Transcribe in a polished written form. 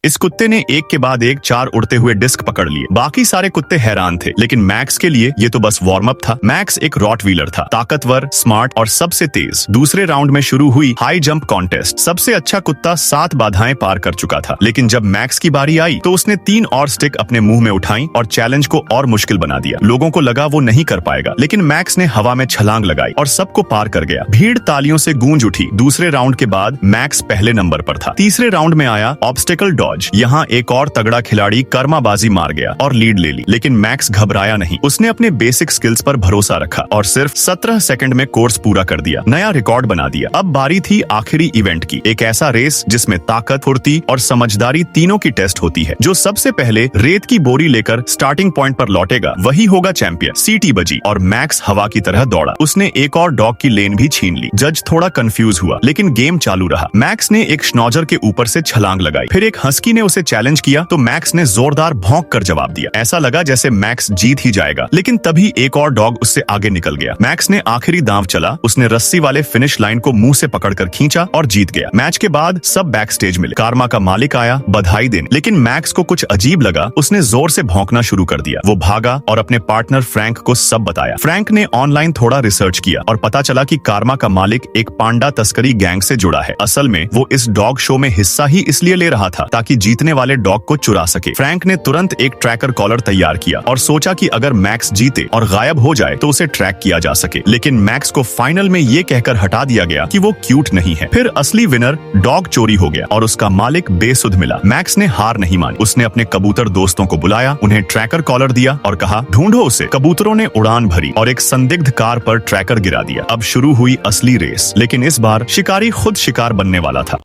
इस कुत्ते ने एक के बाद एक 4 उड़ते हुए डिस्क पकड़ लिए। बाकी सारे कुत्ते हैरान थे, लेकिन मैक्स के लिए ये तो बस वार्म अप था। मैक्स एक रॉटवीलर था, ताकतवर, स्मार्ट और सबसे तेज। दूसरे राउंड में शुरू हुई हाई जंप कॉन्टेस्ट। सबसे अच्छा कुत्ता 7 बाधाएं पार कर चुका था, लेकिन जब मैक्स की बारी आई तो उसने 3 और स्टिक अपने मुंह में उठाई और चैलेंज को और मुश्किल बना दिया। लोगों को लगा वो नहीं कर पाएगा, लेकिन मैक्स ने हवा में छलांग लगाई और सबको पार कर गया। भीड़ तालियों से गूंज उठी। दूसरे राउंड के बाद मैक्स पहले नंबर पर था। तीसरे राउंड में आया ऑब्स्टिकल डॉज। यहाँ एक और तगड़ा खिलाड़ी कर्माबाजी मार गया और लीड ले ली, लेकिन मैक्स घबराया नहीं। उसने अपने बेसिक स्किल्स पर भरोसा रखा और सिर्फ 17 सेकंड में कोर्स पूरा कर दिया, नया रिकॉर्ड बना दिया। अब बारी थी आखिरी इवेंट की, एक ऐसा रेस जिसमें ताकत, फुर्ती और समझदारी तीनों की टेस्ट होती है। जो सबसे पहले रेत की बोरी लेकर स्टार्टिंग पॉइंट पर लौटेगा वही होगा चैंपियन। सीटी बजी और मैक्स हवा की तरह दौड़ा। उसने एक और डॉग की लेन भी छीन ली। जज थोड़ा कंफ्यूज हुआ, लेकिन गेम चालू रहा। मैक्स ने एक स्नॉजर के ऊपर से छलांग लगाई, फिर एक हस्की ने उसे चैलेंज किया तो मैक्स ने जोरदार भौंक कर जवाब दिया। ऐसा लगा जैसे मैक्स जीत ही जाएगा, लेकिन तभी एक और डॉग उससे आगे निकल गया। मैक्स ने आखिरी दांव चला। उसने रस्सी वाले फिनिश लाइन को मुंह से पकड़कर खींचा और जीत गया। मैच के बाद सब बैक स्टेज मिले। कारमा का मालिक आया बधाई देने, लेकिन मैक्स को कुछ अजीब लगा। उसने जोर से भौंकना शुरू कर दिया। वो भागा और अपने पार्टनर फ्रैंक को सब बताया। फ्रैंक ने ऑनलाइन थोड़ा रिसर्च किया और पता चला कि कारमा का मालिक एक पांडा तस्करी गैंग से जुड़ा है। असल में वो इस डॉग शो में हिस्सा ही इसलिए ले रहा था ताकि जीतने वाले डॉग को चुरा सके। फ्रैंक ने तुरंत एक ट्रैकर कॉलर तैयार किया और सोचा कि अगर मैक्स जीते और गायब हो जाए तो उसे ट्रैक किया जा सके, लेकिन मैक्स को फाइनल में ये कहकर हटा दिया गया कि वो क्यूट नहीं है। फिर असली विनर डॉग चोरी हो गया और उसका मालिक बेसुध मिला। मैक्स ने हार नहीं मानी। उसने अपने कबूतर दोस्तों को बुलाया, उन्हें ट्रैकर कॉलर दिया और कहा ढूंढो उसे। कबूतरों ने उड़ान भरी और एक संदिग्ध कार पर ट्रैकर गिरा दिया। अब शुरू हुई असली रेस, लेकिन इस बार शिकारी खुद शिकार बनने वाला था।